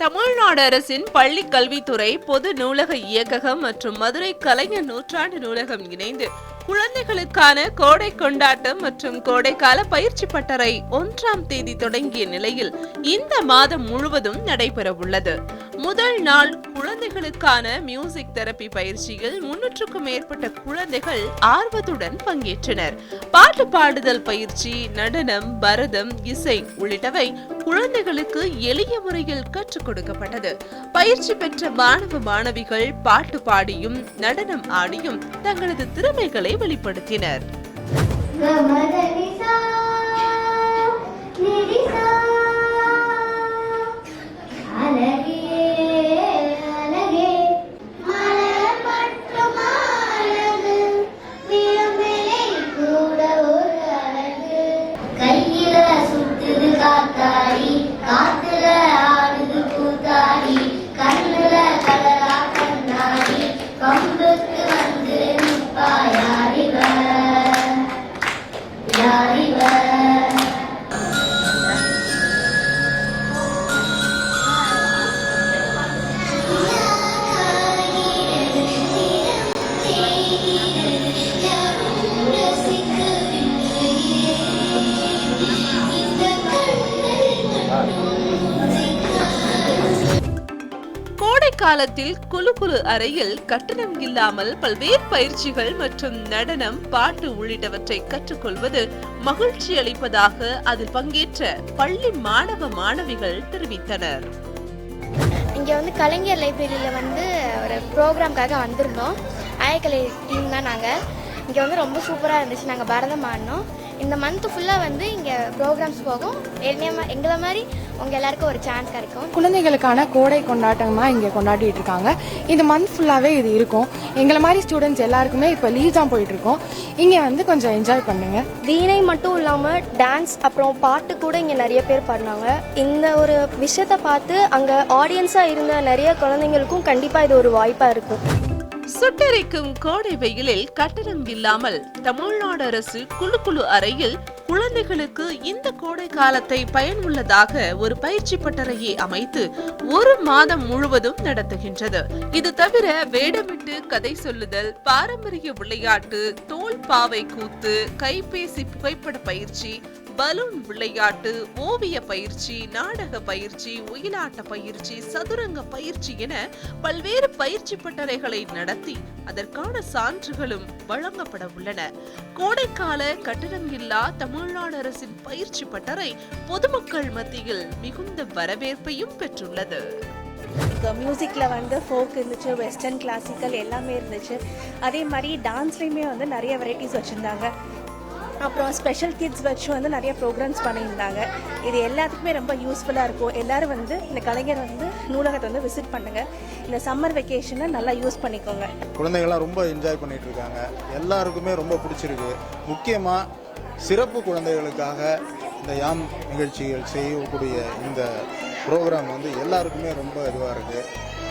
தமிழ்நாடு அரசின் பள்ளி கல்வித்துறை, பொது நூலக இயக்ககம் மற்றும் மதுரை கலைஞர் நூற்றாண்டு நூலகம் இணைந்து குழந்தைகளுக்கான கோடை கொண்டாட்டம் மற்றும் கோடைக்கால பயிற்சி பட்டறை 1ஆம் தேதி தொடங்கிய நிலையில் இந்த மாதம் முழுவதும் நடைபெற உள்ளது. முதல் நாள் குழந்தைகளுக்கான மியூசிக் தெரப்பி பயிற்சியில் 300க்கும் மேற்பட்ட குழந்தைகள் ஆர்வத்துடன் பங்கேற்றனர். பாட்டு பாடுதல் பயிற்சி, நடனம், பரதம், இசை உள்ளிட்டவை குழந்தைகளுக்கு எளிய முறையில் கற்றுக் கொடுக்கப்பட்டது. பயிற்சி பெற்ற மாணவ மாணவிகள் பாட்டு பாடியும் நடனம் ஆடியும் தங்களது திறமைகளை வெளிப்படுத்தினர். காலத்தில் குழு அறையில் கட்டணம் இல்லாமல் பல்வேறு பயிற்சிகள் மற்றும் நடனம், பாட்டு உள்ளிட்டவற்றை கற்றுக்கொள்வது மகிழ்ச்சி அளிப்பதாக அதில் பங்கேற்ற பள்ளி மாணவ மாணவிகள் தெரிவித்தனர். இங்கே கலைஞர் லைப்ரரியில் ஒரு ப்ரோக்ராம்காக வந்திருந்தோம். ஆயக்கலை டீம் தான் நாங்கள். இங்கே ரொம்ப சூப்பராக இருந்துச்சு. நாங்கள் பரதம் ஆடினோம். இந்த மந்த் ஃபுல்லாக இங்கே ப்ரோக்ராம்ஸ் போகும். எங்களை மாதிரி உங்கள் எல்லாருக்கும் ஒரு சான்ஸ் கிடைக்கும். குழந்தைகளுக்கான கோடை கொண்டாட்டமாக இங்கே கொண்டாடிட்டு இருக்காங்க. இந்த மந்த் ஃபுல்லாகவே இது இருக்கும். எங்களை மாதிரி ஸ்டூடெண்ட்ஸ் எல்லாருக்குமே இப்போ லீவ் தான் போயிட்டு இருக்கோம். இங்கே கொஞ்சம் என்ஜாய் பண்ணுங்க. வீணை மட்டும் இல்லாமல் டான்ஸ் அப்புறம் பாட்டு கூட இங்கே நிறைய பேர் பாடினாங்க. இந்த ஒரு விஷயத்தை பார்த்து அங்கே ஆடியன்ஸாக இருந்த நிறைய குழந்தைங்களுக்கும் கண்டிப்பாக இது ஒரு வாய்ப்பாக இருக்கும். சுட்டெரிக்கும் கோடை வெயிலில் கட்டணம் இல்லாமல் தமிழ்நாடு அரசு குழு அறையில் குழந்தைகளுக்கு இந்த கோடை காலத்தை பயனுள்ளதாக ஒரு பயிற்சி பட்டறையை அமைத்து 1 மாதம் முழுவதும் நடத்துகின்றது. இது தவிர வேடமிட்டு கதை சொல்லுதல், பாரம்பரிய விளையாட்டு, தோல் பாவை கூத்து, கைபேசி புகைப்பட பயிற்சி, பலூன் விளையாட்டு, ஓவிய பயிற்சி, நாடக பயிற்சி, ஒயிலாட்ட பயிற்சி, சதுரங்க பயிற்சி என பல்வேறு பயிற்சி பட்டறைகளை நடத்தி அதற்கான சான்றுகளும் வழங்கப்பட உள்ளன. கோடைக்கால கட்டணம் இல்லா தமிழ்நாடு அரசின் பயிற்சி பட்டறை பொதுமக்கள் மத்தியில் மிகுந்த வரவேற்பையும் பெற்றுள்ளது. மியூசிக்கில் ஃபோக் இருந்துச்சு, வெஸ்டர்ன் கிளாசிக்கல் எல்லாமே இருந்துச்சு. அதே மாதிரி டான்ஸ்லேயுமே நிறைய வெரைட்டிஸ் வச்சுருந்தாங்க. அப்புறம் ஸ்பெஷல் கிட்ஸ் வச்சு நிறைய ப்ரோக்ராம்ஸ் பண்ணியிருந்தாங்க. இது எல்லாத்துக்குமே ரொம்ப யூஸ்ஃபுல்லாக இருக்கும். எல்லோரும் இந்த கலைஞர் நூலகத்தை விசிட் பண்ணுங்கள். இந்த சம்மர் வெக்கேஷனை நல்லா யூஸ் பண்ணிக்கோங்க. குழந்தைகள்லாம் ரொம்ப என்ஜாய் பண்ணிகிட்டு இருக்காங்க. எல்லாருக்குமே ரொம்ப பிடிச்சிருக்கு. முக்கியமாக சிறப்பு குழந்தைகளுக்காக இந்த யாம் நிகழ்ச்சிகள் செய்யக்கூடிய இந்த ப்ரோக்ராம் எல்லாருக்குமே ரொம்ப இதுவாக இருக்குது.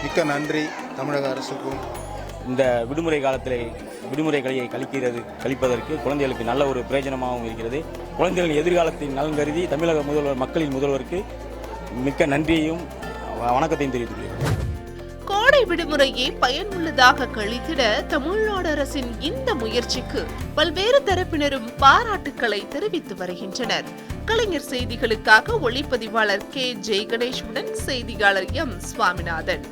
மிக்க நன்றி தமிழக அரசுக்கும். இந்த விடுமுறை காலத்தில் விடுமுறைகளை கழிப்பதற்கு குழந்தைகளுக்கு நல்ல ஒரு பிரயோஜனமாகவும் இருக்கிறது. குழந்தைகளின் எதிர்காலத்தின் நலன் கருதி தமிழக முதல்வர், மக்களின் முதல்வருக்கு மிக்க நன்றியையும் வணக்கத்தையும் தெரிவித்துள்ளேன். கோடை விடுமுறையை பயனுள்ளதாக கழித்திட தமிழ்நாடு அரசின் இந்த முயற்சிக்கு பல்வேறு தரப்பினரும் பாராட்டுக்களை தெரிவித்து வருகின்றனர். கலைஞர் செய்திகளுக்காக ஒளிப்பதிவாளர் கே. ஜெய் கணேஷுடன் செய்தியாளர் எம். சுவாமிநாதன்.